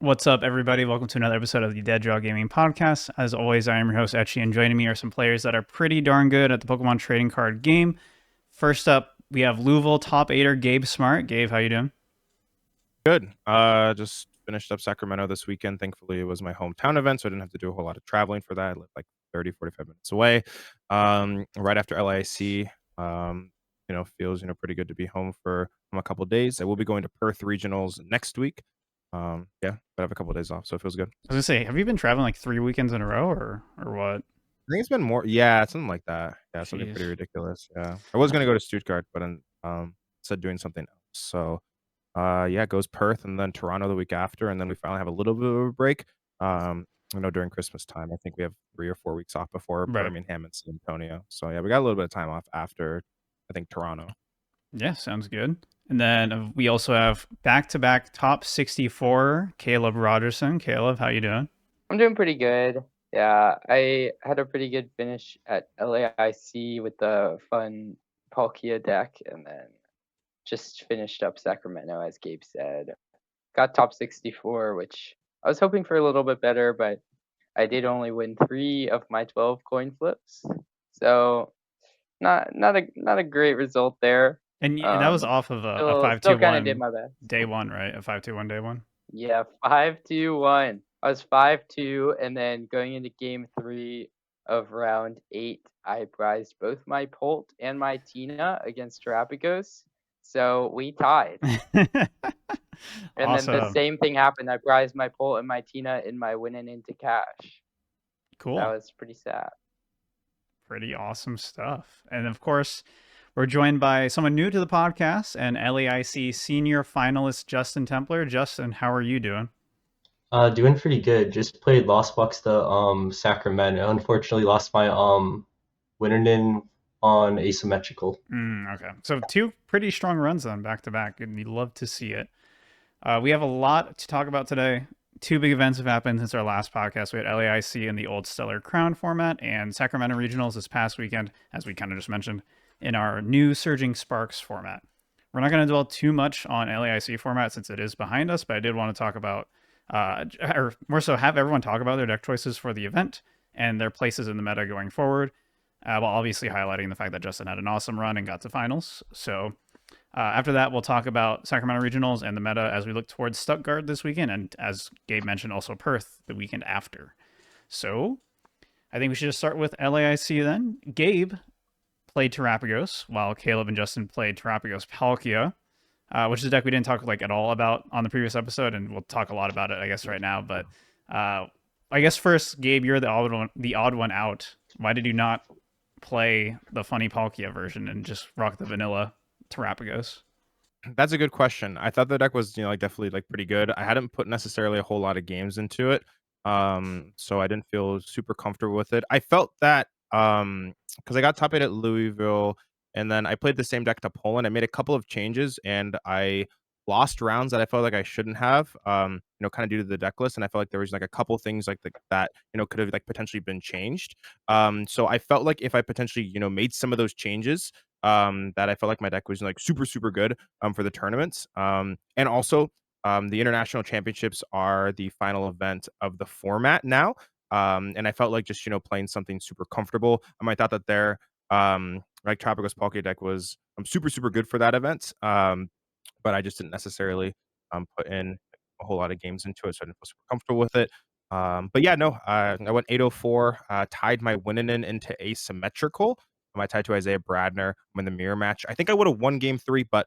What's up, everybody? Welcome to another episode of the Dead Draw Gaming Podcast. As always, I am your host, Etchy, and joining me are some players that are pretty darn good at the Pokemon trading card game. First up, we have Louisville top 8er Gabe Smart. Gabe, how you doing? Good. Just finished up Sacramento this weekend. Thankfully, it was my hometown event, so I didn't have to do a whole lot of traveling for that. I live like 30, 45 minutes away. Right after LAIC, feels, pretty good to be home for a couple of days. I will be going to Perth Regionals next week. But I have a couple of days off, so it feels good. I was gonna say, have you been traveling like 3 weekends in a row, or what? I think it's been more, yeah, something like that. Yeah, something pretty Jeez. ridiculous. Yeah, I was gonna go to Stuttgart, but then said doing something else. So yeah, it goes Perth and then Toronto the week after, and then we finally have a little bit of a break. During Christmas time, I think we have 3 or 4 weeks off before Right. Birmingham and San Antonio. So yeah, we got a little bit of time off after, I think, Toronto. Yeah, sounds good. And then we also have back-to-back top 64 Caleb Rogerson. Caleb, how you doing? I'm doing pretty good. Yeah, I had a pretty good finish at LAIC with the fun Palkia deck, and then just finished up Sacramento, as Gabe said. Got top 64, which I was hoping for a little bit better, but I did only win 3 of my 12 coin flips. So not a great result there. And that was off of a Still kind of did 5-2-1 my best. day one, right? A 5-2-1 day one. Yeah, 5-2-1. I was 5-2, and then going into game 3 of round 8, I prized both my Polt and my Tina against Terapagos, so we tied. And then the Awesome. same thing happened. I prized my Polt and my Tina in my winning into cash. Cool. That was pretty sad. Pretty awesome stuff. And of course, we're joined by someone new to the podcast and LAIC senior finalist Justin Templer. Justin, how are you doing? Doing pretty good. Just played Lost Box to Sacramento. Unfortunately, lost my Winterden on asymmetrical. Okay, so 2 pretty strong runs then back to back, and you love to see it. We have a lot to talk about today. 2 big events have happened since our last podcast. We had LAIC in the old Stellar Crown format and Sacramento Regionals this past weekend, as we kind of just mentioned, in our new Surging Sparks format. We're not going to dwell too much on LAIC format since it is behind us, but I did want to talk about, or more so have everyone talk about their deck choices for the event and their places in the meta going forward, while obviously highlighting the fact that Justin had an awesome run and got to finals. So after that, we'll talk about Sacramento Regionals and the meta as we look towards Stuttgart this weekend, and as Gabe mentioned, also Perth the weekend after. So I think we should just start with LAIC then. Gabe played Terapagos, while Caleb and Justin played Terapagos Palkia, which is a deck we didn't talk like at all about on the previous episode, and we'll talk a lot about it, I guess, right now. But I guess first, Gabe, you're the odd one out. Why did you not play the funny Palkia version and just rock the vanilla Terapagos? That's a good question. I thought the deck was, definitely like pretty good. I hadn't put necessarily a whole lot of games into it. So I didn't feel super comfortable with it. I felt that because I got top 8 at Louisville and then I played the same deck to Poland. I made a couple of changes and I lost rounds that I felt like I shouldn't have, kind of due to the deck list. And I felt like there was like a couple things like that, could have like potentially been changed. So I felt like if I potentially, made some of those changes, that I felt like my deck was like super, super good for the tournaments. And also the international championships are the final event of the format now. And I felt like just, playing something super comfortable. I thought that their like Tropicals Palkia deck was super, super good for that event. But I just didn't necessarily put in a whole lot of games into it, so I didn't feel super comfortable with it. But yeah, no, I went 804, tied my Winnanen into asymmetrical. I tied to Isaiah Bradner in the mirror match. I think I would have won game 3, but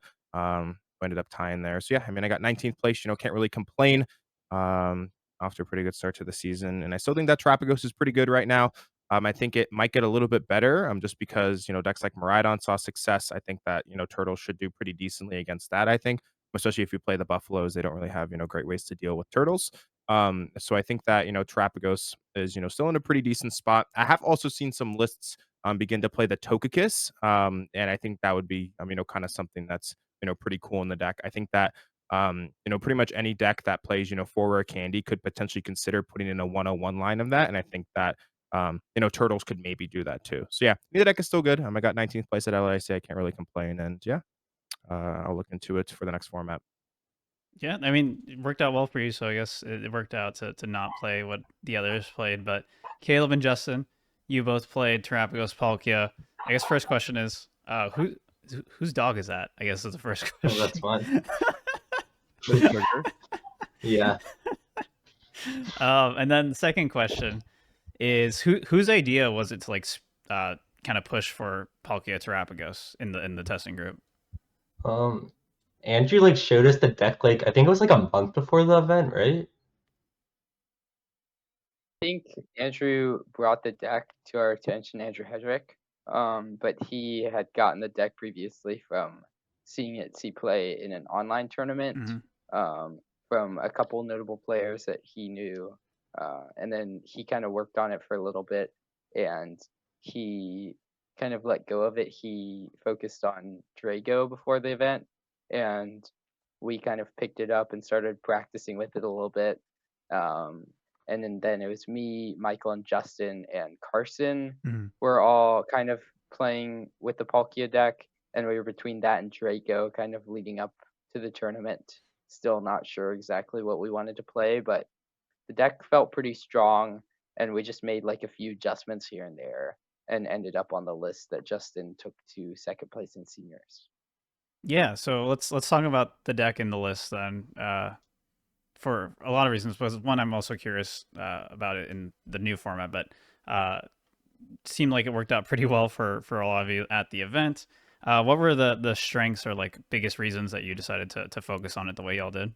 ended up tying there. So yeah, I got 19th place. Can't really complain. After a pretty good start to the season, and I still think that Terapagos is pretty good right now. I think it might get a little bit better, just because decks like Miraidon saw success. I think that Turtles should do pretty decently against that. I think, especially if you play the Buffaloes, they don't really have great ways to deal with Turtles. So I think that Terapagos is still in a pretty decent spot. I have also seen some lists begin to play the Togekiss, and I think that would be kind of something that's pretty cool in the deck. I think that pretty much any deck that plays 4 rare candy could potentially consider putting in a 101 line of that, and I think that Turtles could maybe do that too. So yeah, the deck is still good. I got 19th place at LAIC. I can't really complain, and yeah, I'll look into it for the next format. Yeah, I mean, it worked out well for you, so I guess it worked out to not play what the others played. But Caleb and Justin, you both played Terapagos Palkia. I guess first question is, whose dog is that? I guess is the first Oh, that's question. fine. For the sugar. Yeah. And then the second question is, whose idea was it to like kind of push for Palkia Terapagos in the testing group? Um, Andrew like showed us the deck like I think it was like a month before the event, right? I think Andrew brought the deck to our attention, Andrew Hedrick. But he had gotten the deck previously from seeing it see play in an online tournament, from a couple notable players that he knew. And then he kind of worked on it for a little bit, and he kind of let go of it. He focused on Drago before the event, and we kind of picked it up and started practicing with it a little bit. And then it was me, Michael, and Justin and Carson were all kind of playing with the Palkia deck, and we were between that and Draco, kind of leading up to the tournament. Still not sure exactly what we wanted to play, but the deck felt pretty strong, and we just made like a few adjustments here and there, and ended up on the list that Justin took to second place in seniors. Yeah, so let's talk about the deck in the list then. For a lot of reasons. But one, I'm also curious about it in the new format, but seemed like it worked out pretty well for a lot of you at the event. What were the strengths or like biggest reasons that you decided to focus on it the way y'all did?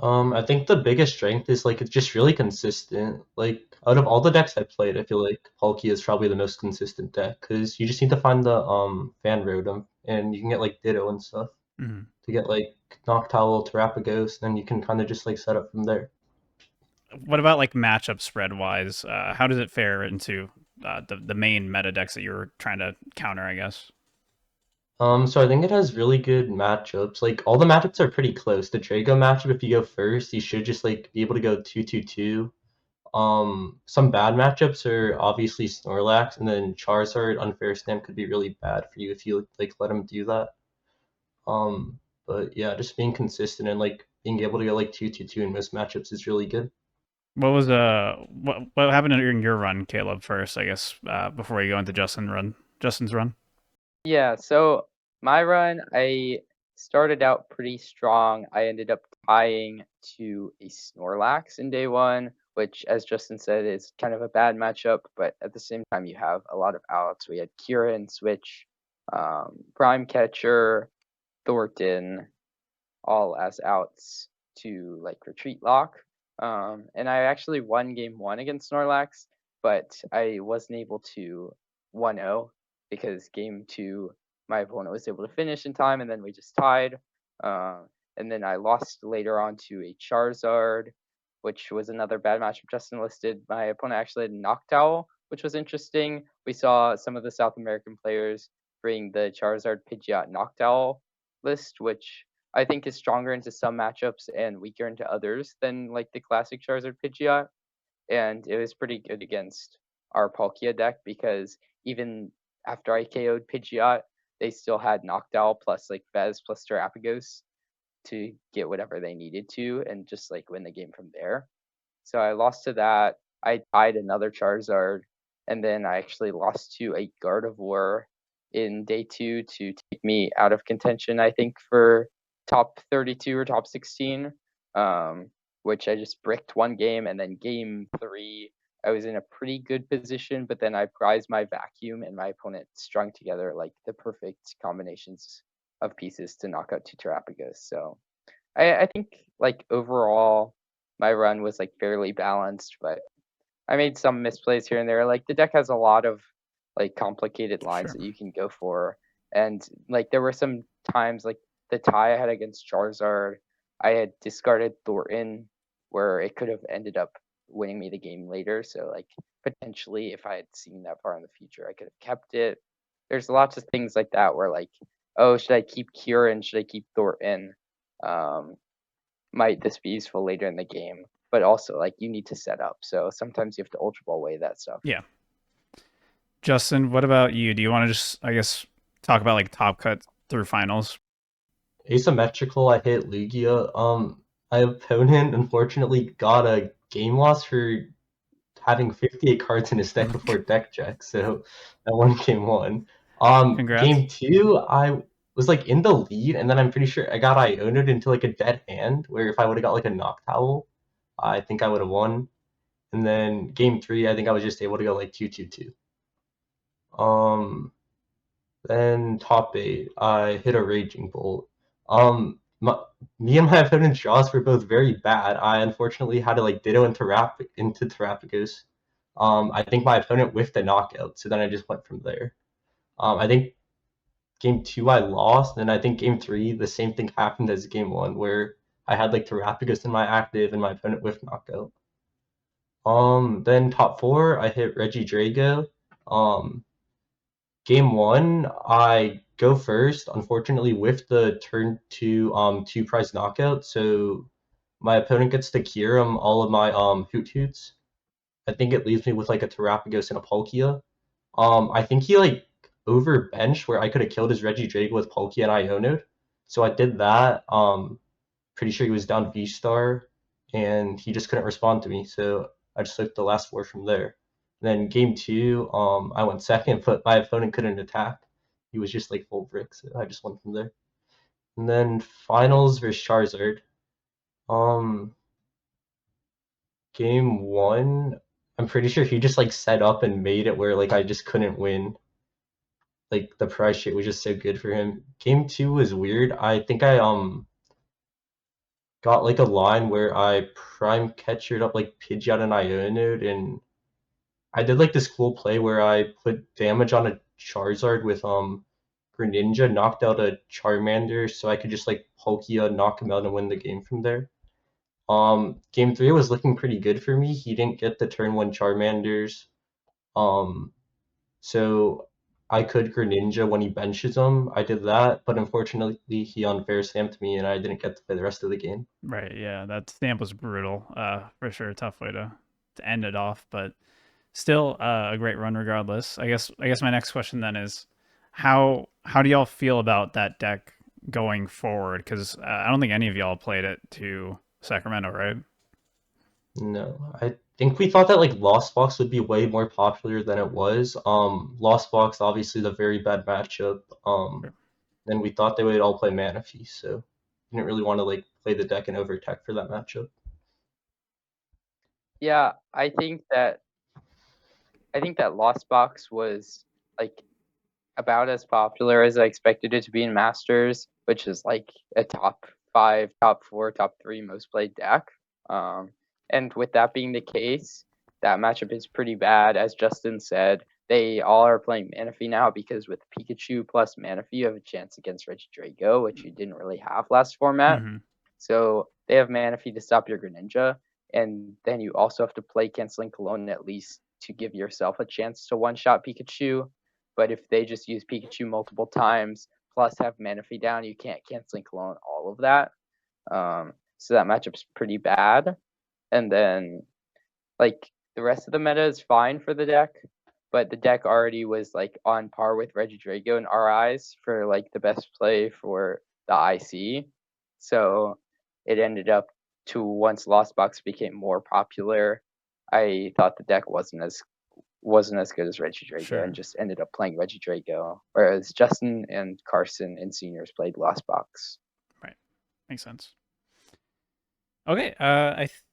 I think the biggest strength is like it's just really consistent. Like out of all the decks I played, I feel like Palkia is probably the most consistent deck because you just need to find the fan rotom and you can get like Ditto and stuff to get like Noctowl, Terapagos, and then you can kind of just like set up from there. What about like matchup spread wise? How does it fare into the main meta decks that you were trying to counter? I guess. So I think it has really good matchups. Like all the matchups are pretty close. The Drago matchup, if you go first, you should just like be able to go 2-2-2. Some bad matchups are obviously Snorlax, and then Charizard Unfair Stamp could be really bad for you if you like let him do that. But yeah, just being consistent and like being able to go like 2-2-2 in most matchups is really good. What was what happened in your run, Caleb? First, I guess, before you go into Justin's run. Yeah, so my run, I started out pretty strong. I ended up tying to a Snorlax in day one, which, as Justin said, is kind of a bad matchup, but at the same time, you have a lot of outs. We had Kieran, Switch, Prime Catcher, Thornton, all as outs to like retreat lock. And I actually won game one against Snorlax, but I wasn't able to 1-0 because game two, my opponent was able to finish in time, and then we just tied. And then I lost later on to a Charizard, which was another bad matchup Justin listed. My opponent actually had Noctowl, which was interesting. We saw some of the South American players bring the Charizard Pidgeot Noctowl list, which I think is stronger into some matchups and weaker into others than like the classic Charizard Pidgeot. And it was pretty good against our Palkia deck because even after I KO'd Pidgeot, they still had Noctowl plus like Fez plus Terapagos to get whatever they needed to and just like win the game from there. So I lost to that. I tied another Charizard, and then I actually lost to a Gardevoir in day two to take me out of contention, I think, for top 32 or top 16, which I just bricked one game. And then game three, I was in a pretty good position, but then I prized my vacuum, and my opponent strung together like the perfect combinations of pieces to knock out two Terapagos. So I think like overall, my run was like fairly balanced, but I made some misplays here and there. Like the deck has a lot of like complicated lines Sure. that you can go for, and like there were some times like the tie I had against Charizard, I had discarded Thornton, where it could have ended up winning me the game later. So like potentially, if I had seen that far in the future, I could have kept it. There's lots of things like that where like, oh, should I keep Kieran? Should I keep Thornton? Um, might this be useful later in the game? But also, like, you need to set up. So sometimes you have to Ultra Ball away that stuff. Yeah. Justin, what about you? Do you want to just, I guess, talk about like top cut through finals? asymmetrical, I hit Lugia. My opponent unfortunately got a game loss for having 58 cards in his deck before deck check, so that one game one. Congrats. Game two, I was like in the lead, and then I'm pretty sure I got Iono'd into like a dead hand, where if I would have got like a Noctowl, I think I would have won. And then game three, I think I was just able to go like 2-2-2. Um, then top eight, I hit a Raging Bolt. Me and my opponent's draws were both very bad. I unfortunately had to like Ditto into Terapagos. I think my opponent whiffed a knockout, so then I just went from there. I think game two I lost, and I think game three the same thing happened as game one, where I had like Terapagos in my active and my opponent whiffed knockout. Then top four I hit Regidrago. Um, Game one, I go first. Unfortunately, with the turn two prize knockout, so my opponent gets to cure all of my Hoot Hoots. I think it leaves me with like a Terapagos and a Palkia. I think he like overbenched where I could have killed his Regidrago with Palkia and Iono'd. So I did that. Pretty sure he was down V Star, and he just couldn't respond to me. So I just took the last four from there. And then game two, I went second, but my opponent couldn't attack. He was just like full brick, so I just went from there. And then finals versus Charizard. Um, Game one, I'm pretty sure he just like set up and made it where like I just couldn't win. Like the price shit was just so good for him. Game two was weird. I think I got like a line where I prime catchered up like Pidgeot and Ionode, and I did like this cool play where I put damage on a Charizard with Greninja, knocked out a Charmander, so I could just like Palkia, knock him out, and win the game from there. Game three was looking pretty good for me. He didn't get the turn one Charmanders, um, so I could Greninja when he benches him. I did that, but unfortunately he unfair stamped me, and I didn't get to play the rest of the game. Right, yeah, that stamp was brutal, for sure. A tough way to end it off, but still a great run regardless. I guess my next question then is how do y'all feel about that deck going forward? Because I don't think any of y'all played it to Sacramento, right? No, I think we thought that like Lost Box would be way more popular than it was. Lost Box obviously the very bad matchup. Sure. And we thought they would all play Manaphy, so didn't really want to like play the deck and overtech for that matchup. Yeah, I think that Lost Box was like about as popular as I expected it to be in Masters, which is like a top 5, top 4, top 3 most played deck. And with that being the case, that matchup is pretty bad. As Justin said, they all are playing Manaphy now because with Pikachu plus Manaphy, you have a chance against Regidrago, which you didn't really have last format. Mm-hmm. So they have Manaphy to stop your Greninja, and then you also have to play Canceling Cologne at least to give yourself a chance to one-shot Pikachu. But if they just use Pikachu multiple times, plus have Manaphy down, you can't Canceling Cologne all of that. So that matchup's pretty bad. And then, like, the rest of the meta is fine for the deck, but the deck already was, like, on par with Regidrago in our eyes for, like, the best play for the IC. So it ended up to, once Lost Box became more popular, I thought the deck wasn't as good as Regidrago, Sure. and just ended up playing Regidrago, whereas Justin and Carson and seniors played Lost Box. Right, makes sense. Okay,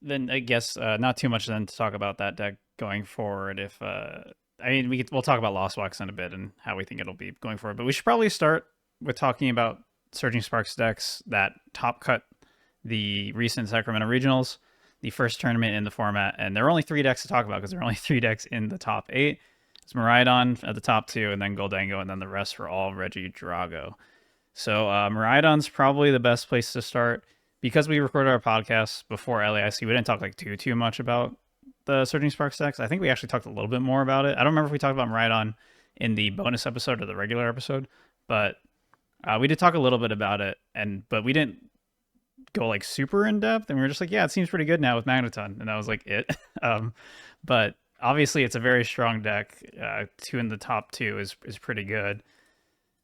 then I guess not too much then to talk about that deck going forward. If I mean, we'll talk about Lost Box in a bit and how we think it'll be going forward, but we should probably start with talking about Surging Sparks decks that top cut the recent Sacramento Regionals, the first tournament in the format, and there are only 3 decks to talk about because there are only 3 decks in the top 8. It's Miraidon at the top 2, and then Gholdengo, and then the rest are all Regidrago. So Miraidon's probably the best place to start. Because we recorded our podcast before LAIC, we didn't talk like too much about the Surging Sparks decks. I think we actually talked a little bit more about it. I don't remember if we talked about Miraidon in the bonus episode or the regular episode, but we did talk a little bit about it, but we didn't go like super in depth. And we were just like, yeah, it seems pretty good now with Magneton, and that was like it. But obviously, it's a very strong deck. 2 in the top 2 is pretty good.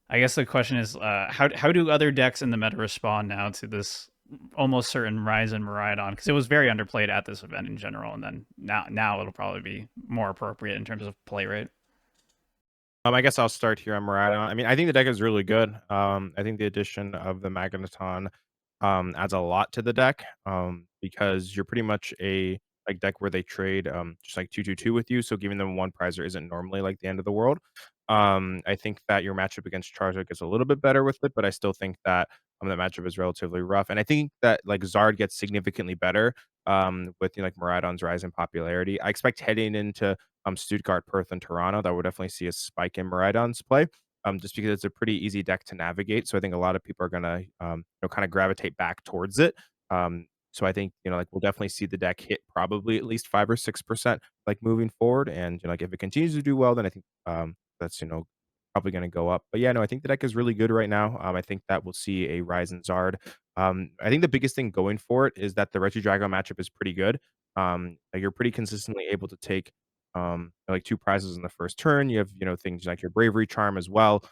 I guess the question is, how do other decks in the meta respond now to this almost certain rise in Miraidon? Because it was very underplayed at this event in general, and then now it'll probably be more appropriate in terms of play rate. I guess I'll start here on Miraidon. I mean, I think the deck is really good. I think the addition of the Magneton adds a lot to the deck because you're pretty much a like deck where they trade just like 2/2/2 with you. So giving them one prizer isn't normally like the end of the world. I think that your matchup against Charizard gets a little bit better with it, but I still think that that matchup is relatively rough. And I think that like Zard gets significantly better with like Miraidon's rise in popularity. I expect heading into Stuttgart, Perth, and Toronto, that will definitely see a spike in Miraidon's play, just because it's a pretty easy deck to navigate. So I think a lot of people are gonna, kind of gravitate back towards it. So I think like we'll definitely see the deck hit probably at least 5 or 6% like moving forward, and like if it continues to do well, then I think that's probably going to go up. But yeah, no, I think the deck is really good right now. I think that we'll see a rise in Zard. I think the biggest thing going for it is that the Regidrago matchup is pretty good. Like you're pretty consistently able to take like 2 prizes in the first turn. You have, things like your Bravery Charm as well,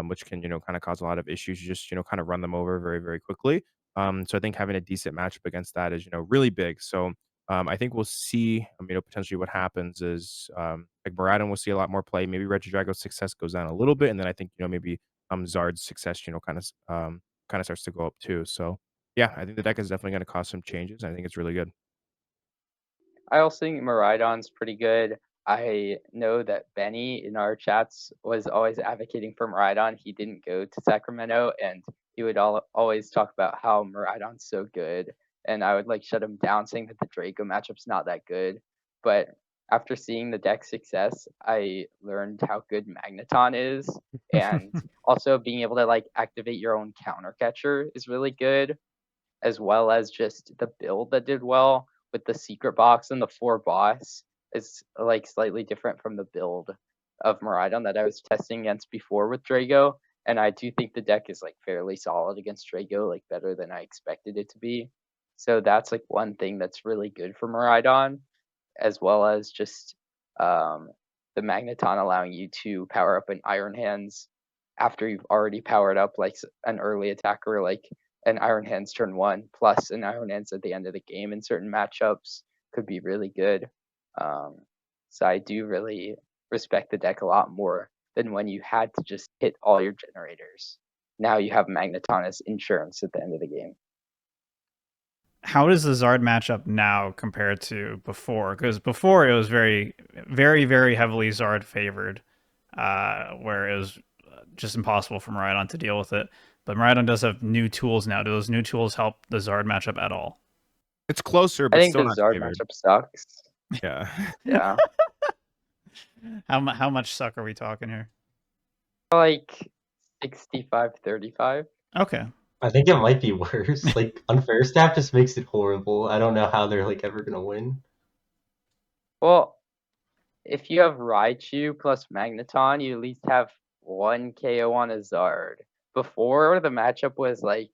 which can, kind of cause a lot of issues. You just, kind of run them over very, very quickly. So I think having a decent matchup against that is, really big. So I think we'll see, potentially what happens is like Miraidon will see a lot more play. Maybe Regidrago's success goes down a little bit, and then I think maybe Zard's success, kind of starts to go up too. So yeah, I think the deck is definitely going to cause some changes. I think it's really good. I also think Miraidon's pretty good. I know that Benny in our chats was always advocating for Miraidon. He didn't go to Sacramento, and he would always talk about how Miraidon's so good. And I would like shut him down, saying that the Draco matchup's not that good. But after seeing the deck success, I learned how good Magneton is, and also being able to like activate your own counter catcher is really good, as well as just the build that did well with the secret box and the 4 boss is like slightly different from the build of Miraidon that I was testing against before with Drago. And I do think the deck is like fairly solid against Drago, like better than I expected it to be. So that's like one thing that's really good for Miraidon, as well as just the Magneton allowing you to power up an Iron Hands after you've already powered up like an early attacker, like an Iron Hands turn 1 plus an Iron Hands at the end of the game in certain matchups could be really good. So I do really respect the deck a lot more than when you had to just hit all your generators. Now you have Magneton as insurance at the end of the game. How does the Zard matchup now compare to before? Because before it was very, very, very heavily Zard favored, where it was just impossible for Miraidon to deal with it. But Miraidon does have new tools now. Do those new tools help the Zard matchup at all? It's closer, I but think still the not Zard favored. matchup sucks. Yeah. Yeah. How much suck are we talking here? Like 65-35. Okay. I think it might be worse. Like unfair staff just makes it horrible. I don't know how they're like ever gonna win. Well, if you have Raichu plus Magneton, you at least have 1 KO on a Zard. Before, the matchup was like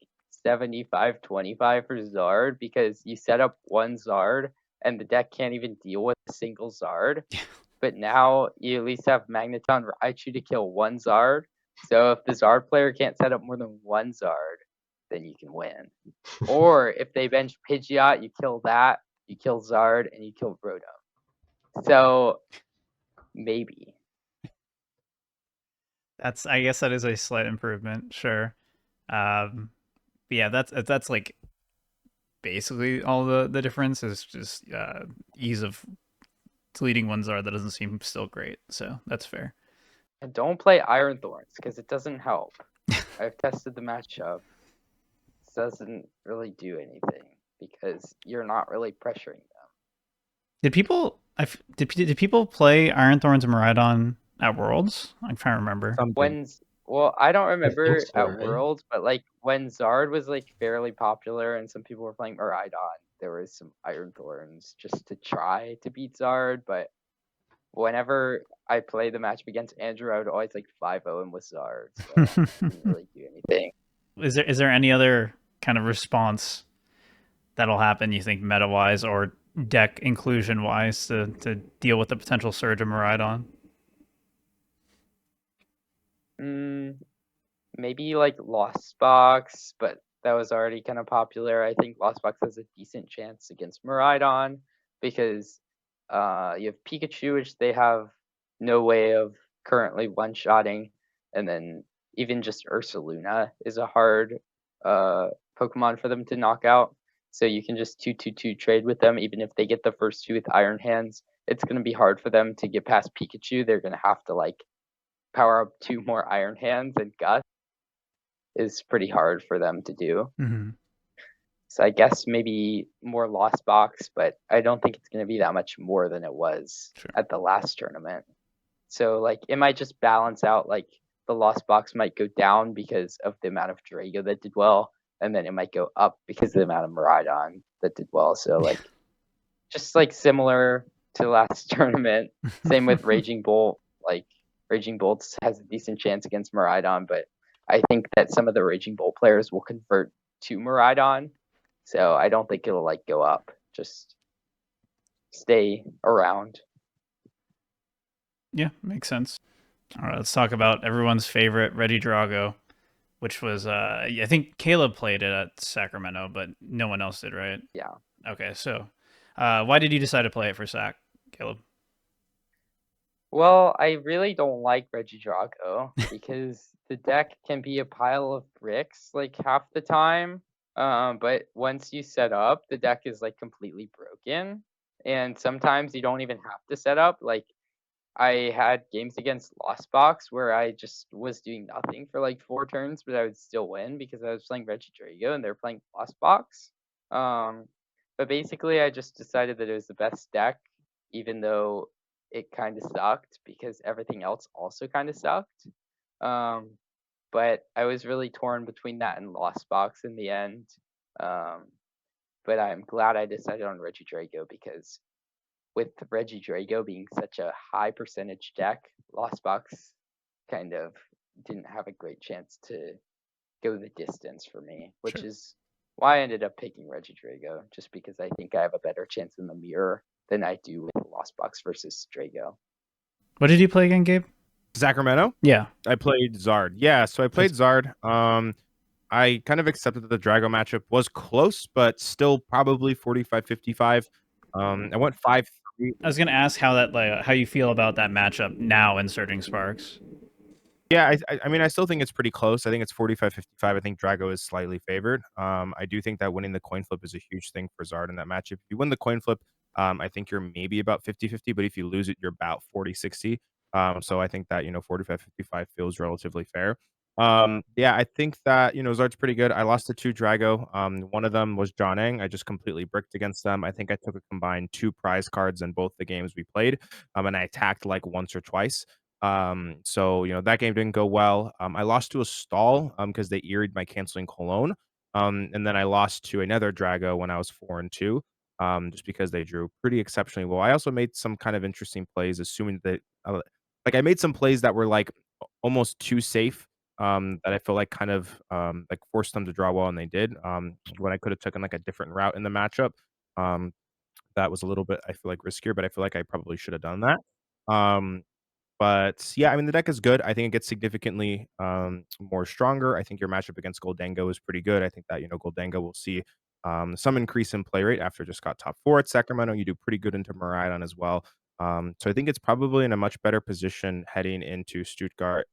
75-25 for Zard because you set up 1 Zard and the deck can't even deal with a single Zard. But now you at least have Magneton Raichu to kill 1 Zard. So if the Zard player can't set up more than 1 Zard, then you can win. Or if they bench Pidgeot, you kill that, you kill Zard, and you kill Rotom. So maybe. I guess that is a slight improvement, sure. Yeah, that's like basically all the difference is just ease of deleting one Zard that doesn't seem still great. So that's fair. And don't play Iron Thorns because it doesn't help. I've tested the matchup. It doesn't really do anything because you're not really pressuring them. Did people did people play Iron Thorns and Miraidon at Worlds? I'm trying to remember. Well, I don't remember so, at right? Worlds, but like when Zard was like fairly popular and some people were playing Miraidon, there was some Iron Thorns just to try to beat Zard. But whenever I played the match against Andrew, I would always like 5-0 him with Zard, so it didn't really do anything. Is there any other kind of response that'll happen, you think, meta wise or deck inclusion wise to deal with the potential surge of Miraidon? maybe like Lost Box, but that was already kind of popular. I think Lost Box has a decent chance against Miraidon because you have Pikachu, which they have no way of currently one-shotting, and then even just Ursaluna is a hard Pokemon for them to knock out. So you can just 2-2-2 trade with them, even if they get the first two with Iron Hands. It's going to be hard for them to get past Pikachu. They're going to have to like power up 2 more Iron Hands, and Gust is pretty hard for them to do. Mm-hmm. So I guess maybe more Lost Box, but I don't think it's going to be that much more than it was at the last tournament. So like it might just balance out, like the Lost Box might go down because of the amount of Drago that did well, and then it might go up because of the amount of Miraidon that did well. So like just like similar to last tournament. Same with Raging Bolt. Like Raging Bolt has a decent chance against Miraidon, but I think that some of the Raging Bolt players will convert to Miraidon. So I don't think it'll like go up. Just stay around. Yeah, makes sense. All right, let's talk about everyone's favorite Regidrago, which was I think Caleb played it at Sacramento, but no one else did, right? Yeah. Okay, so why did you decide to play it for Sac, Caleb? Well, I really don't like Regidrago because the deck can be a pile of bricks like half the time. But once you set up, the deck is like completely broken. And sometimes you don't even have to set up. Like I had games against Lost Box where I just was doing nothing for like 4 turns, but I would still win because I was playing Regidrago and they're playing Lost Box. But basically I just decided that it was the best deck, even though it kind of sucked because everything else also kind of sucked. But I was really torn between that and Lost Box in the end. But I'm glad I decided on Regidrago because with Regidrago being such a high percentage deck, Lost Box kind of didn't have a great chance to go the distance for me, which is why I ended up picking Regidrago, just because I think I have a better chance in the mirror than I do with Lost Box versus Drago. What did you play again, Gabe? Sacramento? Yeah. I played Zard. Yeah, so I played Zard. I kind of accepted that the Drago matchup was close, but still probably 45-55. I went 5-3. I was gonna ask how that how you feel about that matchup now in Surging Sparks. Yeah, I mean, I still think it's pretty close. I think it's 45-55. I think Drago is slightly favored. I do think that winning the coin flip is a huge thing for Zard in that matchup. If you win the coin flip, I think you're maybe about 50-50, but if you lose it, you're about 40-60. So I think that, 45-55 feels relatively fair. Yeah, I think that, Zard's pretty good. I lost to 2 Drago. One of them was Jonang. I just completely bricked against them. I think I took a combined 2 prize cards in both the games we played, and I attacked like once or twice. So that game didn't go well. I lost to a stall because they earied my canceling Cologne. And then I lost to another Drago when I was 4-2. Just because they drew pretty exceptionally well. I also made some kind of interesting plays, assuming that like I made some plays that were like almost too safe. That I feel like kind of like forced them to draw well, and they did. When I could have taken like a different route in the matchup. That was a little bit, I feel like, riskier, but I feel like I probably should have done that. But yeah, I mean, the deck is good. I think it gets significantly more stronger. I think your matchup against Gholdengo is pretty good. I think that, Gholdengo will see some increase in play rate after just got top 4 at Sacramento. You do pretty good into Miraidon as well. So I think it's probably in a much better position heading into Stuttgart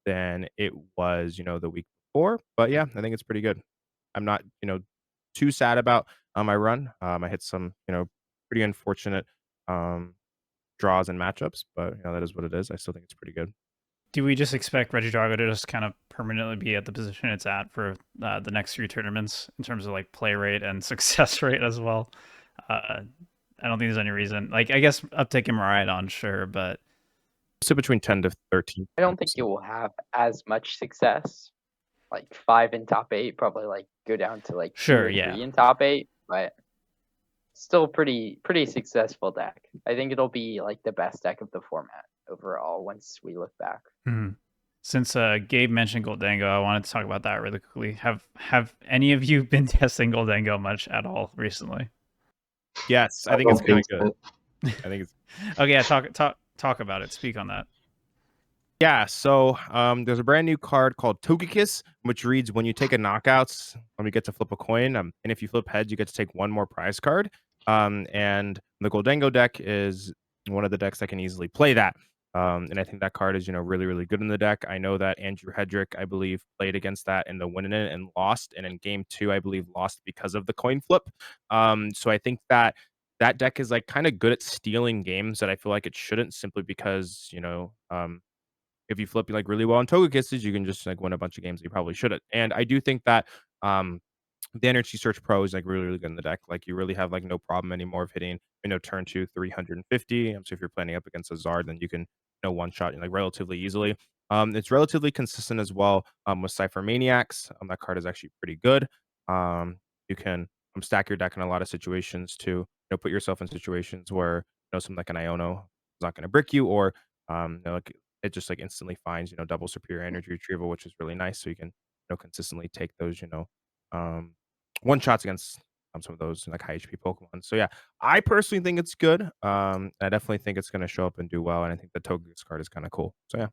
than it was, the week before. But yeah, I think it's pretty good. I'm not, too sad about my run. I hit some, pretty unfortunate draws and matchups, but that is what it is. I still think it's pretty good. Do we just expect Regidrago to just kind of permanently be at the position it's at for the next 3 tournaments in terms of like play rate and success rate as well? I don't think there's any reason. Like, I guess uptick in Miraidon, sure, but so between 10 to 13. I don't think it will have as much success. Like 5 in top 8, probably like go down to like 2 or 3 in top 8, but still pretty successful deck. I think it'll be like the best deck of the format overall once we look back. Mm-hmm. Since Gabe mentioned Gholdengo, I wanted to talk about that really quickly. Have any of you been testing Gholdengo much at all recently? Yes, I think it's kind of good. I think it's okay. Yeah, talk about it. Speak on that. Yeah, so there's a brand new card called Togekiss, which reads when you take a knockouts, you get to flip a coin, and if you flip heads, you get to take one more prize card. And the Gholdengo deck is one of the decks that can easily play that. And I think that card is really really good in the deck. I know that Andrew Hedrick, I believe, played against that in the win in it and lost, and in game 2, I believe, lost because of the coin flip. So I think that that deck is like kind of good at stealing games that I feel like it shouldn't, simply because if you flip like really well on Togekisses, you can just like win a bunch of games that you probably shouldn't. And I do think that um the Energy Search Pro is like really, really good in the deck. Like you really have like no problem anymore of hitting, turn 2 350. So if you're planning up against a Zard, then you can one shot like relatively easily. It's relatively consistent as well with Cypher Maniacs. That card is actually pretty good. You can stack your deck in a lot of situations to put yourself in situations where something like an Iono is not going to brick you, or like it just like instantly finds double superior energy retrieval, which is really nice. So you can consistently take those um one shots against some of those like high HP Pokemon. So yeah, I personally think it's good. I definitely think it's going to show up and do well, and I think the Togekiss card is kind of cool. So yeah.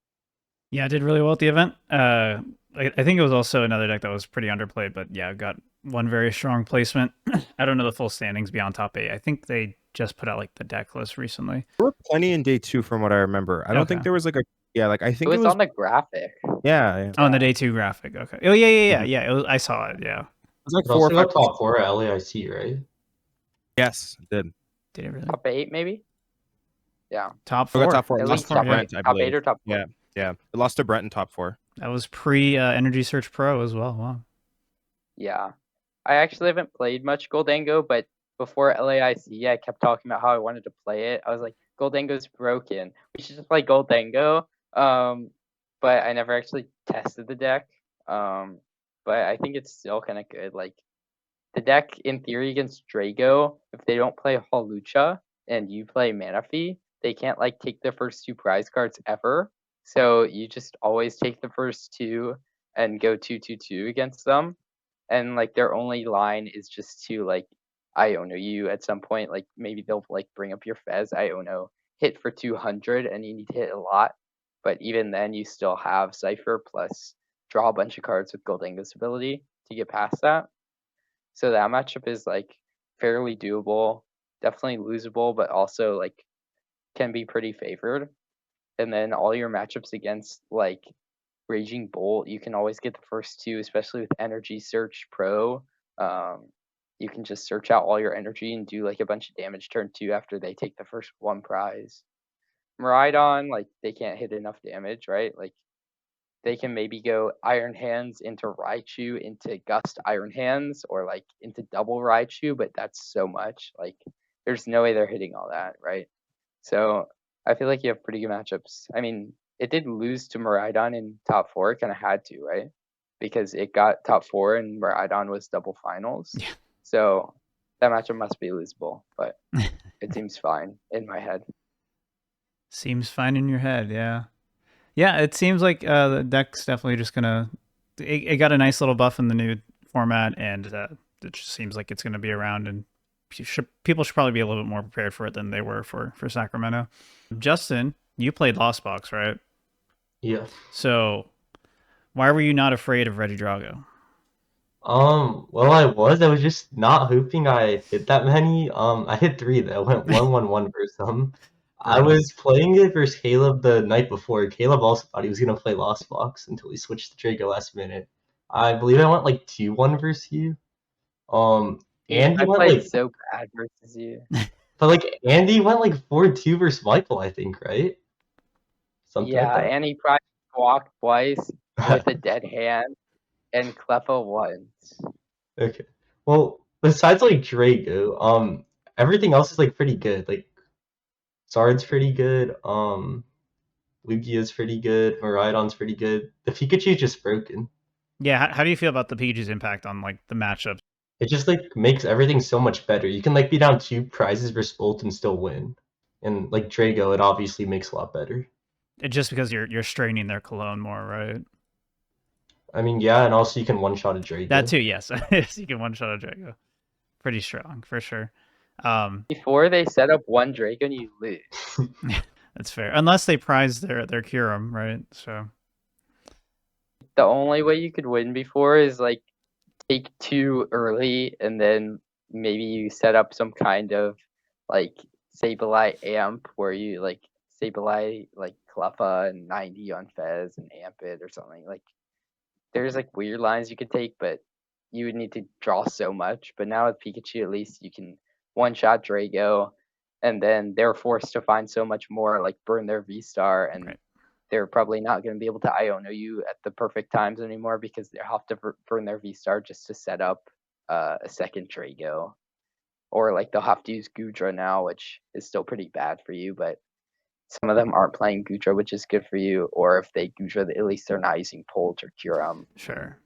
Yeah, it did really well at the event. I think it was also another deck that was pretty underplayed, but yeah, got one very strong placement. I don't know the full standings beyond top 8. I think they just put out like the deck list recently. There were plenty in day 2 from what I remember. I don't think there was like I think it was on the graphic. Yeah. Oh, on the day 2 graphic. Okay. Oh yeah. I saw it. Yeah. It was like It 4 or also 5 got top 4 at LAIC, right? Yes, it did. Did it really? Top 8 maybe? Yeah. Top It got 4. top 4. At It least lost to top Brent, 8. I Top believe. 8 or top 4? Yeah. It lost to Brent in top 4. That was pre Energy Search Pro as well. Wow. Yeah. I actually haven't played much Gholdengo, but before LAIC, I kept talking about how I wanted to play it. I was like, Gholdengo's broken. We should just play Gholdengo. But I never actually tested the deck. But I think it's still kind of good. Like, the deck, in theory, against Drago, if they don't play Hawlucha and you play Manaphy, they can't, like, take the first 2 prize cards ever. So you just always take the first 2 and go 2/2/2 against them. And like their only line is just to like Iono you at some point. Like maybe they'll like bring up your Fez Iono, hit for 200, and you need to hit a lot. But even then, you still have Cypher plus draw a bunch of cards with Gholdengo's ability to get past that. So that matchup is like fairly doable, definitely losable, but also like can be pretty favored. And then all your matchups against like Raging Bolt, you can always get the first 2, especially with Energy Search Pro. You can just search out all your energy and do like a bunch of damage turn 2 after they take the first 1 prize. Miraidon, like they can't hit enough damage, right? Like they can maybe go Iron Hands into Raichu into Gust Iron Hands, or like into double Raichu, but that's so much. Like there's no way they're hitting all that, right? So I feel like you have pretty good matchups. I mean, it did lose to Miraidon in top 4. It kind of had to, right? Because it got top 4 and Miraidon was double finals. Yeah. So that matchup must be losable, but it seems fine in my head. Seems fine in your head, yeah. Yeah, it seems like the deck's definitely just gonna. It got a nice little buff in the new format, and it just seems like it's gonna be around, and people should probably be a little bit more prepared for it than they were for Sacramento. Justin, you played Lost Box, right? Yeah. So, why were you not afraid of Regidrago? Well, I was just not hoping I hit that many. I hit 3 though. Went 1/1/1 versus them. I was playing it versus Caleb the night before. Caleb also thought he was gonna play Lost Box until he switched to Draco last minute. I believe I went like 2-1 versus you. And he I went played like so bad versus you. But like Andy went like 4-2 versus Michael, I think, right? Something Yeah, like and he probably walked twice with a dead hand and Cleffa once. Okay. Well, besides like Drago, everything else is like pretty good. Like Zard's pretty good. Lugia's pretty good. Miraidon's pretty good. The Pikachu's just broken. Yeah, how do you feel about the Pikachu's impact on like the matchups? It just like makes everything so much better. You can like be down 2 prizes versus Bolt and still win. And like Drago, it obviously makes a lot better. Just because you're straining their cologne more, right? I mean, yeah, and also you can one-shot a Drago. That too, yes. You can one-shot a Drago. Pretty strong, for sure. Before they set up one Draco and you lose. That's fair. Unless they prize their Kyurem, right? So The only way you could win before is like take 2 early, and then maybe you set up some kind of like Sableye amp where you like Sableye like Cleffa and 90 on Fez and amp it or something. Like there's like weird lines you could take, but you would need to draw so much. But now with Pikachu, at least you can one-shot Drago, and then they're forced to find so much more, like burn their V-Star, and right. they're probably not going to be able to Iono you at the perfect times anymore because they have to burn their V-Star just to set up a second Drago. Or like they'll have to use Gudra now, which is still pretty bad for you, but some of them aren't playing Gudra, which is good for you. Or if they Gudra, at least they're not using Polt or Kyurem. Sure.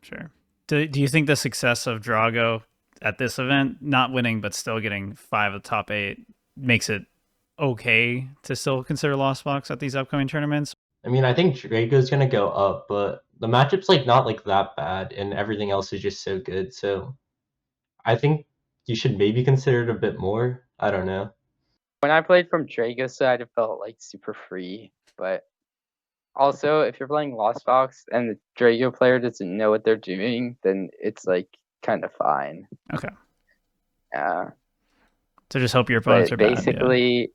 Do you think the success of Drago at this event, not winning but still getting 5 of the top 8, makes it okay to still consider Lost Box at these upcoming tournaments? I mean, I think Draco's gonna go up, but the matchup's like not like that bad, and everything else is just so good. So I think you should maybe consider it a bit more. I don't know. When I played from Drago's side, it felt like super free. But also, if you're playing Lost Box and the Drago player doesn't know what they're doing, then it's like kind of fine. Okay. Yeah. So just hope your opponents are But bad. basically,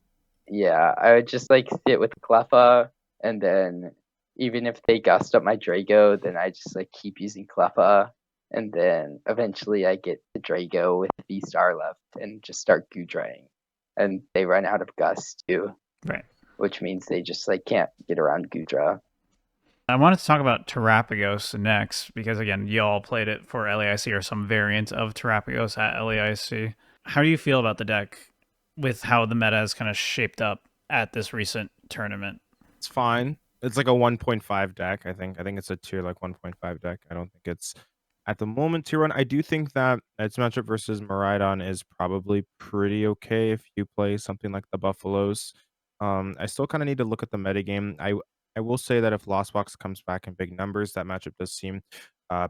yeah, I would just like sit with Cleffa, and then even if they gust up my Drago, then I just like keep using Cleffa, and then eventually I get the Drago with V-Star left and just start Gudraing. And they run out of Gust too. Right. Which means they just like can't get around Gudra. I wanted to talk about Terapagos next because again, y'all played it for LAIC or some variant of Terapagos at LAIC. How do you feel about the deck with how the meta has kind of shaped up at this recent tournament? It's fine. It's like a 1.5 deck. I think it's a tier like 1.5 deck. I don't think it's at the moment tier 1. I do think that its matchup versus Miraidon is probably pretty okay if you play something like the Buffaloes. I still kind of need to look at the metagame. I will say that if Lost Box comes back in big numbers, that matchup does seem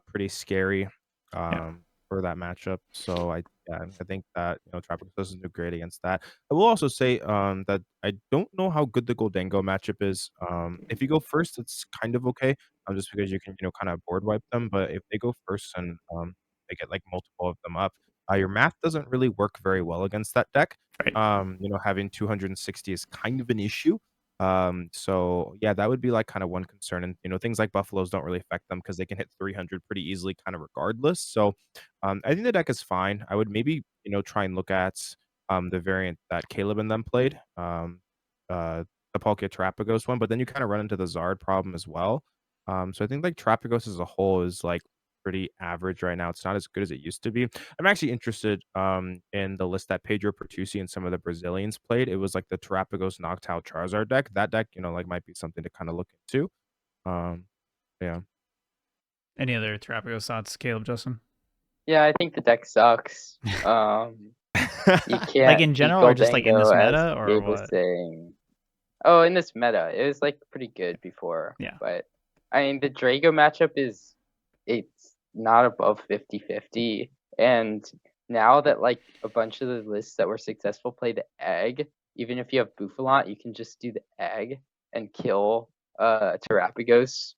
pretty scary for that matchup. So I think that Tropical doesn't do great against that. I will also say that I don't know how good the Gholdengo matchup is. If you go first, it's kind of okay, just because you can kind of board wipe them. But if they go first and they get like multiple of them up, your math doesn't really work very well against that deck. Right. Having 260 is kind of an issue. So yeah, that would be like kind of one concern. And things like Buffaloes don't really affect them because they can hit 300 pretty easily, kind of regardless. So I think the deck is fine. I would maybe try and look at the variant that Caleb and them played, the Palkia Terapagos one, but then you kind of run into the Zard problem as well. So I think like Terapagos as a whole is like pretty average right now. It's not as good as it used to be. I'm actually interested in the list that Pedro Pertusi and some of the Brazilians played. It was like the Terapagos Noctowl Charizard deck. That deck, like might be something to kind of look into. Yeah. Any other Terapagos thoughts, Caleb, Justin? Yeah, I think the deck sucks. You can't like in general, or just like in this Gholdengo, meta, as or Gabe what? was saying. Oh, in this meta, it was like pretty good before. Yeah. But I mean, the Drago matchup it's not above 50-50, and now that like a bunch of the lists that were successful play the egg, even if you have Buffalant, you can just do the egg and kill Terapagos,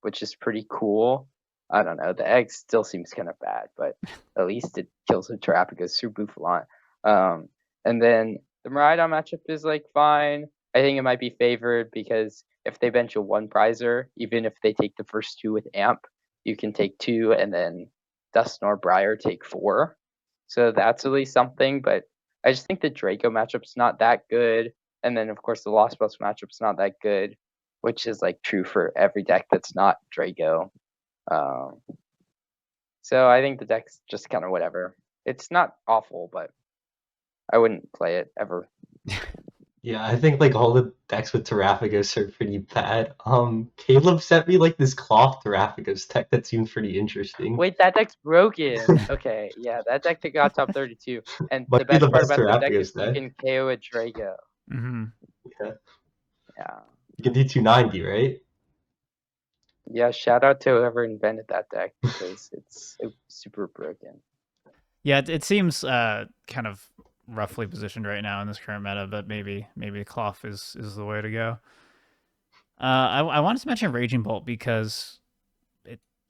which is pretty cool. I don't know. The egg still seems kind of bad, but at least it kills the Terapagos through Buffalant. And then the Miraidon matchup is like fine. I think it might be favored because if they bench a 1-prizer, even if they take the first 2 with Amp, you can take 2 and then Dusknoir Briar take 4. So that's at least something, but I just think the Draco matchup's not that good. And then, of course, the Lost Box matchup's not that good, which is like true for every deck that's not Draco. So I think the deck's just kind of whatever. It's not awful, but I wouldn't play it ever. Yeah, I think like all the decks with Terapagos are pretty bad. Caleb sent me like this cloth Terapagos deck that seems pretty interesting. Wait, that deck's broken. Okay, yeah, that deck that got top 32. And Might the be best the part best about the deck is Terapagos you deck. can KO a Drago. Mm-hmm. Yeah. Yeah. You can do 290, right? Yeah, shout out to whoever invented that deck because it's super broken. Yeah, it seems kind of roughly positioned right now in this current meta, but maybe Cloth is the way to go. I wanted to mention Raging Bolt because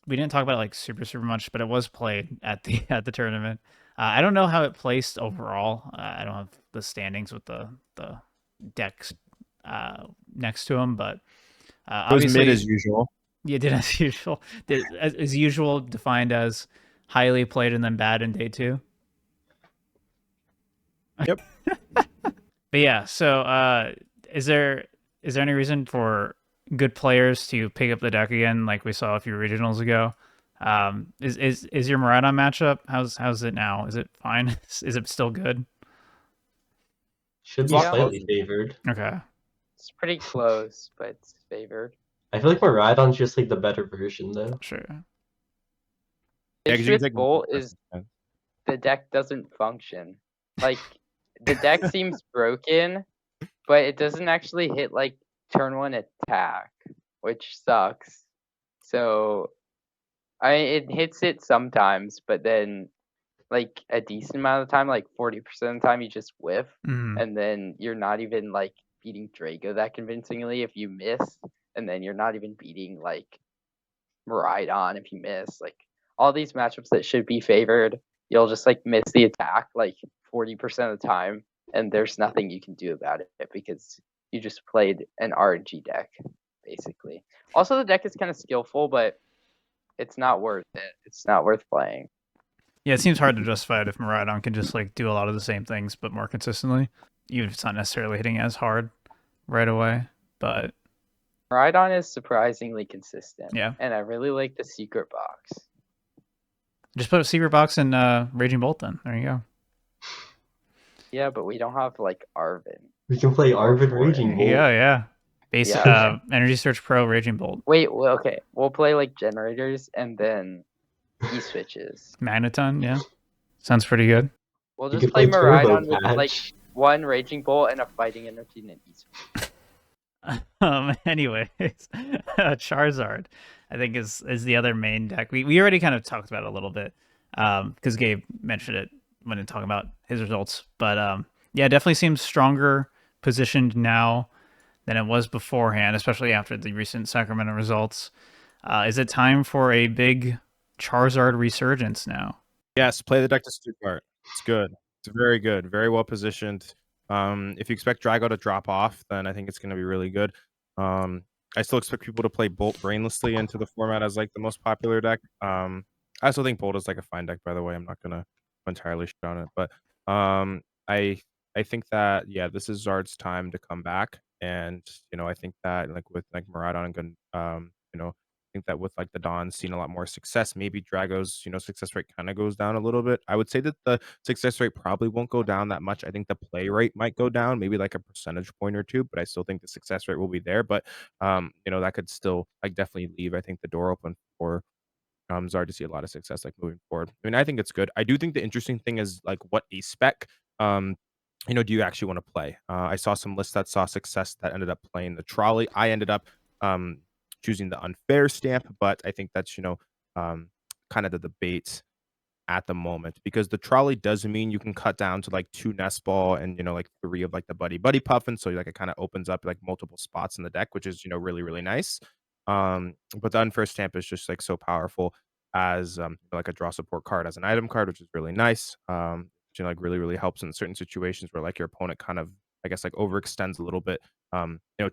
we didn't talk about it like super much, but it was played at the tournament. I don't know how it placed overall. I don't have the standings with the decks next to them, but It was obviously mid as usual. you did as usual. As usual, defined as highly played and then bad in day 2. Yep. But yeah, so is there any reason for good players to pick up the deck again, like we saw a few regionals ago? Is your Miraidon matchup? How's it now? Is it fine? Is it still good? Should be Yeah. slightly favored. Okay. It's pretty close, but it's favored. I feel like Miraidon's just like the better version though. Sure. The Yeah, 'cause issue you with can take Bolt is the deck doesn't function. Like, the deck seems broken, but it doesn't actually hit like turn 1 attack, which sucks. So it hits it sometimes, but then like a decent amount of the time, like 40% of the time, you just whiff, and then you're not even like beating Drago that convincingly if you miss, and then you're not even beating like Miraidon if you miss. Like all these matchups that should be favored, you'll just like miss the attack like 40% of the time, and there's nothing you can do about it because you just played an RNG deck, basically. Also, the deck is kind of skillful, but it's not worth it. It's not worth playing. Yeah, it seems hard to justify it if Miraidon can just like do a lot of the same things but more consistently, even if it's not necessarily hitting as hard right away. But Miraidon is surprisingly consistent. Yeah. And I really like the secret box. Just put a secret box in Raging Bolt then. There you go. Yeah, but we don't have like Arvin. We can play Arvin for it. Raging Bolt. Yeah. Base Yeah. Energy Search Pro Raging Bolt. Wait, well, okay. We'll play like generators and then E-switches. Magneton, yeah. Sounds pretty good. We'll You just could play play Turbo Miraidon with Patch. like one Raging Bolt and a Fighting Energy and an E-switch. Anyways, Charizard, I think is the other main deck. We already kind of talked about it a little bit, because Gabe mentioned it when talking about his results. But yeah, it definitely seems stronger positioned now than it was beforehand, especially after the recent Sacramento results. Is it time for a big Charizard resurgence now? Yes, play the deck to Stuttgart. It's good. It's very good. Very well positioned. If you expect Drago to drop off, then I think it's going to be really good. I still expect people to play Bolt brainlessly into the format as like the most popular deck. I also think Bolt is like a fine deck, by the way. I'm not going to entirely shit on it, but I think that this is Zard's time to come back, and I think that like with like Miraidon and I think that with like the Dawn seeing a lot more success, maybe Drago's success rate kind of goes down a little bit. I would say that the success rate probably won't go down that much. I think the play rate might go down, maybe like a percentage point or two, but I still think the success rate will be there. But that could still like definitely leave, I think, the door open for Zard to see a lot of success like moving forward. I mean, I think it's good. I do think the interesting thing is like what a spec do you actually want to play? I saw some lists that saw success that ended up playing the trolley. I ended up choosing the unfair stamp, but I think that's kind of the debate at the moment, because the trolley does mean you can cut down to like 2 nest ball and like 3 of like the buddy puff, and so like it kind of opens up like multiple spots in the deck, which is really really nice. But the unfair stamp is just like so powerful as like a draw support card, as an item card, which is really nice. Like really really helps in certain situations where like your opponent kind of, I guess, like overextends a little bit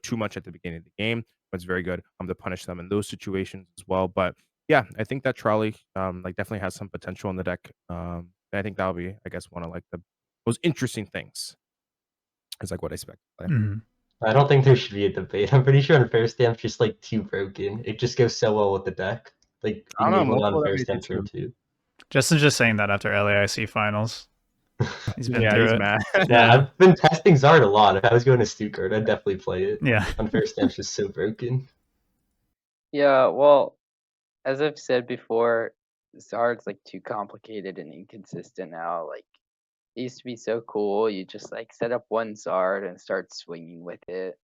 too much at the beginning of the game. But it's very good to punish them in those situations as well. But yeah, I think that trolley like definitely has some potential in the deck. And I think that'll be, I guess, one of like the most interesting things. Is like what I expect. I don't think there should be a debate. I'm pretty sure unfair stamp's just like too broken. It just goes so well with the deck. Like I being don't know, able to multiple unfair that stamp do turn too. 2. Justin's just saying that after LAIC finals. He's been through he's it. mad. Yeah, I've been testing Zard a lot. If I was going to Stuttgart, I'd definitely play it. Yeah. Unfair stamp's just so broken. Yeah, well, as I've said before, Zard's like too complicated and inconsistent now. Like, it used to be so cool. You just like set up one Zard and start swinging with it.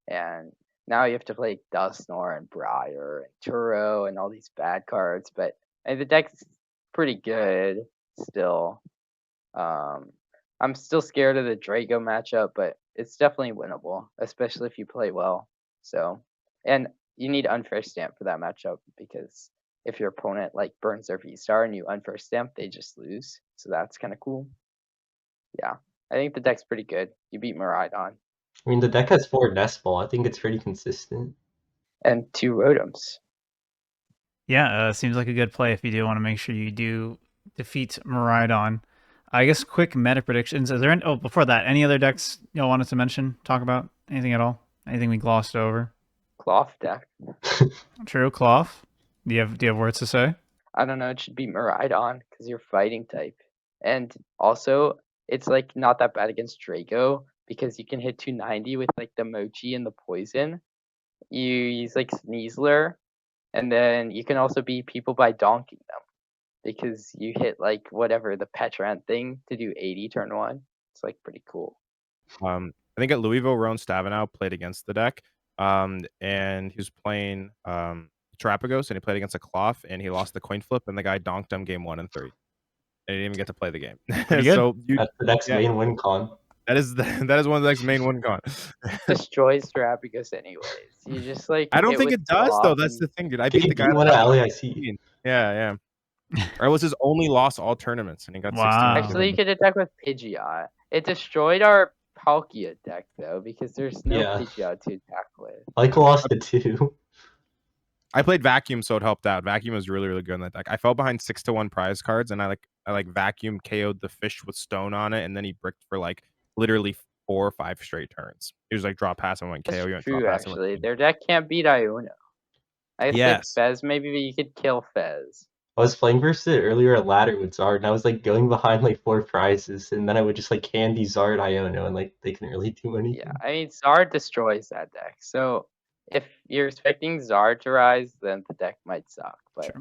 And now you have to play Dusknoir and Briar and Turo and all these bad cards. But the deck's pretty good still. I'm still scared of the Drago matchup, but it's definitely winnable, especially if you play well. So, and you need unfair stamp for that matchup because if your opponent like burns their V-Star and you unfair stamp, they just lose. So that's kind of cool. Yeah, I think the deck's pretty good. You beat Miraidon I mean, the deck has 4 Nest Ball. I think it's pretty consistent. and 2 Rotoms. Yeah, seems like a good play if you do want to make sure you do defeat Miraidon. I guess quick meta predictions. Is there any, oh, before that, any other decks y'all wanted to mention, talk about? Anything at all? Anything we glossed over? Cloth deck. True, Cloth. Do you have words to say? I don't know, it should be Miraidon because you're fighting type. And also, it's like not that bad against Drago because you can hit 290 with like the Mochi and the poison. You use like Sneasler, and then you can also beat people by donking them because you hit like whatever the Petrant thing to do 80 turn 1. It's like pretty cool. I think at Louisville, Roan Stavenau played against the deck, and he was playing Terapagos, and he played against a Cloth, and he lost the coin flip, and the guy donked him game 1 and 3, and he didn't even get to play the game. So That's the deck's main win con. That is one of the deck's main win con. Destroys Terapagos anyways. You just like I don't think it does though. That's the thing, dude. I beat the guy won at LAIC. Yeah. That was his only loss all tournaments, and he got 16. Actually, you could attack with Pidgeot. It destroyed our Palkia deck though because there's no Pidgeot to attack with. I lost it too. I played Vacuum, so it helped out. Vacuum was really, really good in that deck. I fell behind 6-1 prize cards, and I Vacuum KO'd the fish with stone on it, and then he bricked for like literally 4 or 5 straight turns. He was like draw pass and went KO. That's true, actually. Their deck can't beat Iono. I think Fez maybe, but you could kill Fez. I was playing versus it earlier at ladder with Zard, and I was like going behind like 4 prizes, and then I would just like candy Zard Iono, and like they couldn't really do anything. Yeah, I mean Zard destroys that deck. So if you're expecting Zard to rise, then the deck might suck. But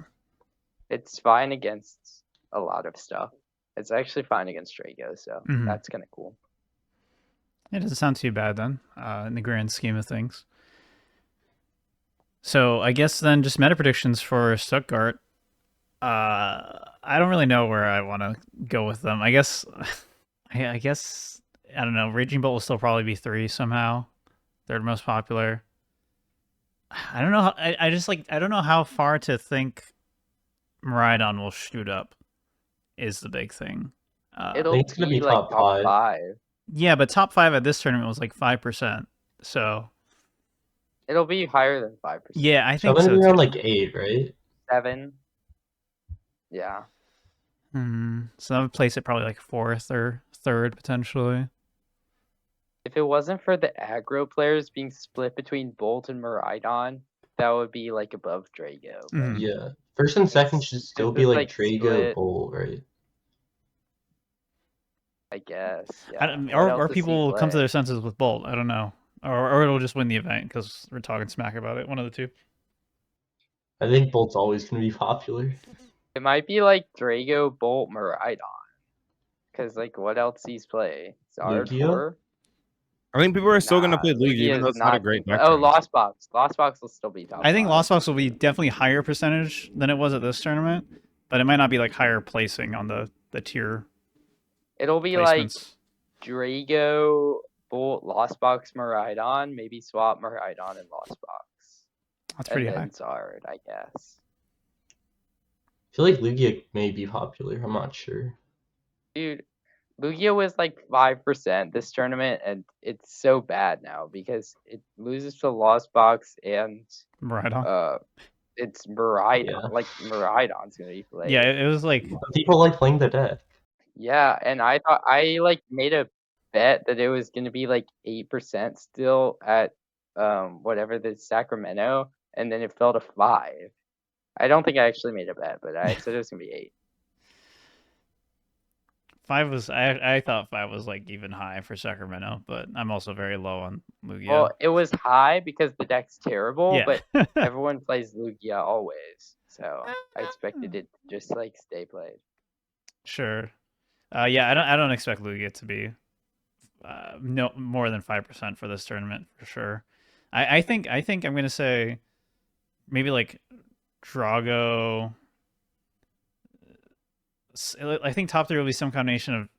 it's fine against a lot of stuff. It's actually fine against Drago, so that's kind of cool. It doesn't sound too bad then, in the grand scheme of things. So I guess then just meta predictions for Stuttgart. I don't really know where I want to go with them. I guess I don't know. Raging Bolt will still probably be 3 somehow. Third most popular. I don't know. I don't know how far to think Miraidon will shoot up. Is the big thing. I think it's gonna be like top 5. Yeah, but top 5 at this tournament was like 5%. So it'll be higher than 5%. Yeah, I think so. So around like 8, right? 7. Yeah. So that would place it probably like 4th or 3rd potentially. If it wasn't for the aggro players being split between Bolt and Miraidon, that would be like above Drago. Yeah. First and second should still be like Drago, split. Bolt, right? I guess. Yeah. Or people come to their senses with Bolt. I don't know. Or it'll just win the event because we're talking smack about it. One of the two. I think Bolt's always going to be popular. It might be like Drago, Bolt, Miraidon. Because, like, what else he's play? Zard? I think people are still going to play Lugia, even though it's not a great deck. Oh, Lost Box. Lost Box will still be top. I think Lost Box will be definitely higher percentage than it was at this tournament, but it might not be like higher placing on the tier. It'll be placements. Like Drago, Bolt, Lost Box, Miraidon, maybe swap Miraidon and Lost Box. That's pretty high. Zard, I guess. I feel like Lugia may be popular. I'm not sure. Dude, Lugia was like 5% this tournament, and it's so bad now because it loses to Lost Box and Miraidon. It's Miraidon. Yeah. Like Miraidon's gonna be played. Yeah, it was like people like playing the deck. Yeah, and I thought I like made a bet that it was gonna be like 8% still at whatever the Sacramento, and then it fell to 5. I don't think I actually made a bet, but I said it was gonna be 8. 5 was I thought 5 was like even high for Sacramento, but I'm also very low on Lugia. Well, it was high because the deck's terrible, but everyone plays Lugia always, so I expected it to just like stay played. Sure. Yeah, I don't expect Lugia to be no more than 5% for this tournament for sure. I think I'm gonna say maybe like Drago. I think top 3 will be some combination of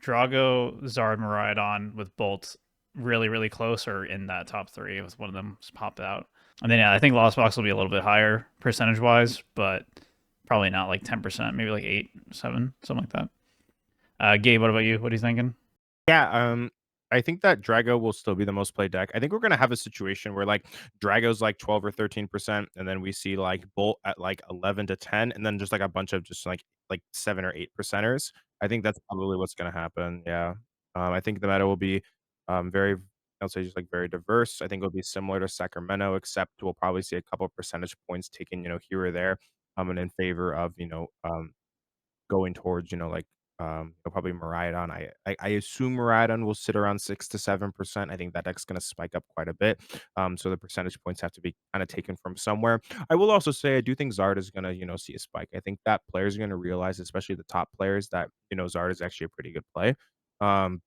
Drago, Zard, Miraidon with Bolt really, really close or in that top 3 with one of them just popped out. And then, yeah, I think Lost Box will be a little bit higher percentage-wise, but probably not like 10%, maybe like 8, 7, something like that. Gabe, what about you? What are you thinking? Yeah, I think that Drago will still be the most played deck. I think we're gonna have a situation where like Drago's like 12 or 13%, and then we see like Bolt at like 11 to 10, and then just like a bunch of just like 7 or 8%ers. I think that's probably what's gonna happen. Yeah. I think the meta will be very I'll say just like very diverse. I think it'll be similar to Sacramento, except we'll probably see a couple of percentage points taken, here or there, and in favor of, going towards, probably Miraidon. I assume Miraidon will sit around 6 to 7%. I think that deck's gonna spike up quite a bit. So the percentage points have to be kinda taken from somewhere. I will also say I do think Zard is gonna, see a spike. I think that players are gonna realize, especially the top players, that, Zard is actually a pretty good play. Um,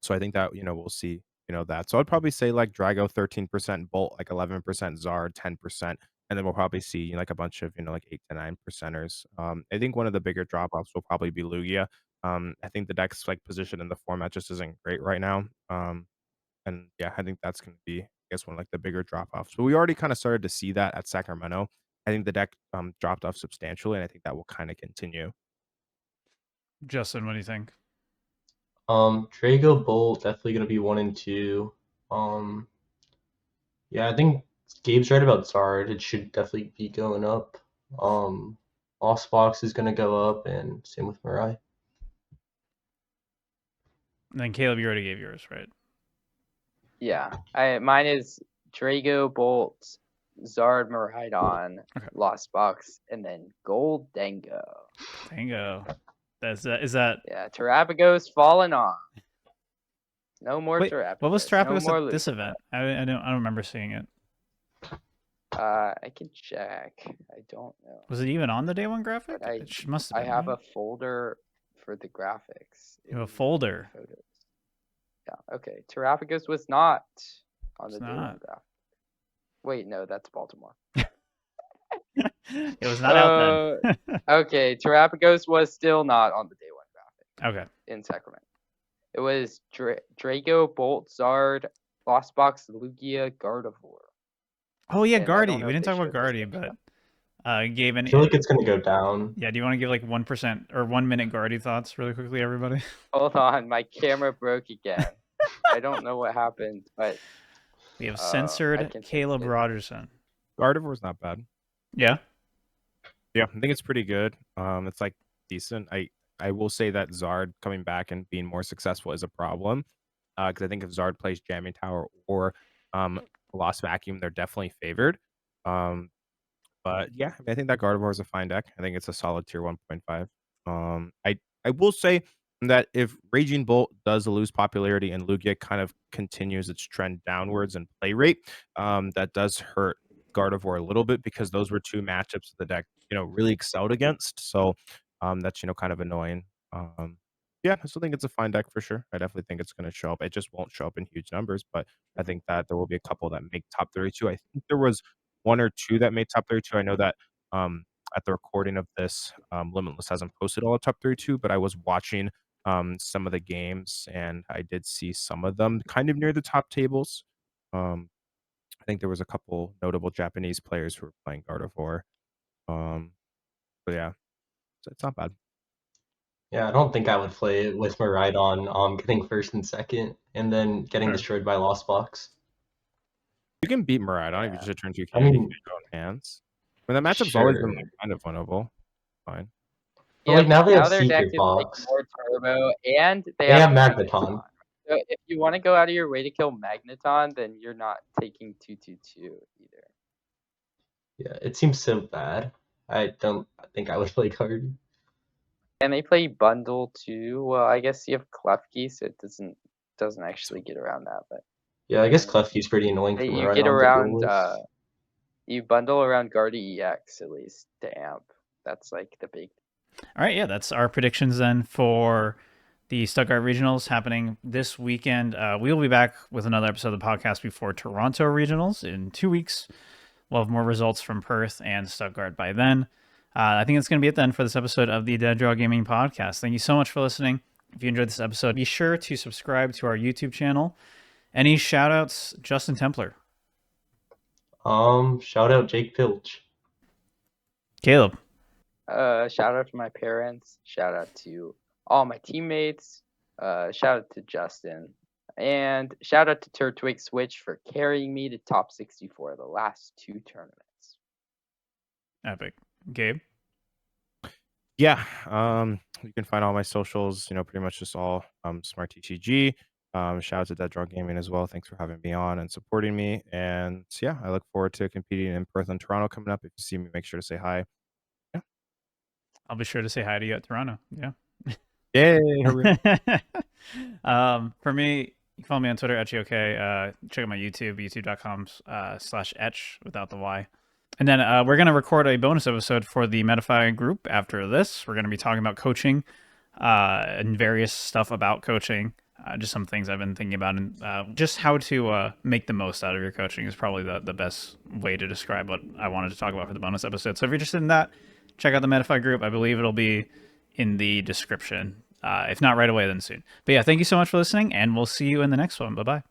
so I think that, we'll see, that. So I'd probably say like Drago 13%, Bolt like 11%, Zard 10%, and then we'll probably see, like a bunch of, like 8 to 9%ers. I think one of the bigger drop-offs will probably be Lugia. I think the deck's like position in the format just isn't great right now. And yeah, I think that's gonna be, I guess, one of like the bigger drop-offs. But we already kind of started to see that at Sacramento. I think the deck dropped off substantially, and I think that will kind of continue. Justin, what do you think? Drago Bolt definitely gonna be 1 and 2. Yeah, I think Gabe's right about Zard. It should definitely be going up. Lost Box is gonna go up, and same with Mirai. And then Caleb, you already gave yours, right? Yeah, mine is Drago, Bolt, Zard, Miraidon, Okay. Lost Box, and then Gholdengo. Tango. Is that? Yeah, Terapagos falling off. No more Wait, Terapagos. what was Terapagos no more at this event? I don't remember seeing it. I can check. I don't know. Was it even on the day 1 graphic? But It must have I been. have right? a folder for the graphics. You have a folder. Photos. Yeah. Okay. Terapagos was not on the It's day 1 not. graphic. Wait, no, that's Baltimore. It was not out then. Okay, Terapagos was still not on the day 1 graphic. Okay. In Sacramento. It was Drago, Bolt, Zard, Lost Box, Lugia, Gardevoir. Oh yeah, And I don't Guardy. know We if didn't they talk about showed this Guardy, extra. but Gabe, I feel like it's gonna go down. yeah, do you want to give like 1% or 1 minute Guardy thoughts really quickly, everybody? Hold on, my camera broke again. I don't know what happened, but We have I censored can Caleb fix it. Rogerson. Gardevoir's not bad. Yeah. Yeah, I think it's pretty good. It's like decent. I will say that Zard coming back and being more successful is a problem. Because I think if Zard plays Jamming Tower or Lost Vacuum, they're definitely favored. But yeah, I think that Gardevoir is a fine deck. I think it's a solid tier 1.5. I will say that if Raging Bolt does lose popularity and Lugia kind of continues its trend downwards in play rate, that does hurt Gardevoir a little bit because those were 2 matchups the deck, really excelled against. So that's, kind of annoying. Yeah, I still think it's a fine deck for sure. I definitely think it's going to show up. It just won't show up in huge numbers, but I think that there will be a couple that make top 32. I think there was 1 or 2 that made top 32. I know that at the recording of this, Limitless hasn't posted all the top 32, but I was watching some of the games and I did see some of them kind of near the top tables. I think there was a couple notable Japanese players who were playing Gardevoir. But yeah, it's not bad. Yeah, I don't think I would play it with Miraidon getting first and second, and then getting Sure. destroyed by Lost Box. You can beat Miraidon if you Yeah. just turn 2 I candy mean, in your own hands. I mean, that matchup's always been sure. kind of winnable. Fine. But like now they have their deck Secret is Box. like more turbo, and they They have have Magneton. So if you want to go out of your way to kill Magneton, then you're not taking 2/2/2 either. Yeah, it seems so bad. I don't think I would play Guardy. And they play Bundle too. Well, I guess you have Klefki, so it doesn't actually get around that. But Yeah, I guess Klefki's pretty annoying for you Miraidon get to around. deal with. You bundle around Guardy EX at least to amp. That's like the big. All right, yeah, that's our predictions then for the Stuttgart Regionals happening this weekend. We will be back with another episode of the podcast before Toronto Regionals in 2 weeks. We'll have more results from Perth and Stuttgart by then. I think it's going to be it then for this episode of the Dead Draw Gaming Podcast. Thank you so much for listening. If you enjoyed this episode, be sure to subscribe to our YouTube channel. Any shout outs, Justin Templar? Shout out Jake Pilch. Caleb? Shout out to my parents. Shout out to all my teammates. Shout out to Justin. And shout out to Turtwig Switch for carrying me to top 64 the last 2 tournaments. Epic. Gabe? Yeah, you can find all my socials, pretty much just all Smart TCG. Shout out to Dead Drunk Gaming as well. Thanks for having me on and supporting me. And yeah, I look forward to competing in Perth and Toronto coming up. If you see me, make sure to say hi. Yeah. I'll be sure to say hi to you at Toronto. Yeah. Yay! For me, you can follow me on Twitter, Etchy. Check out my YouTube, youtube.com/etch without the Y. And then we're going to record a bonus episode for the Metafy group after this. We're going to be talking about coaching and various stuff about coaching. Just some things I've been thinking about. And just how to make the most out of your coaching is probably the best way to describe what I wanted to talk about for the bonus episode. So if you're interested in that, check out the Metafy group. I believe it'll be in the description. If not right away, then soon. But yeah, thank you so much for listening, and we'll see you in the next one. Bye-bye.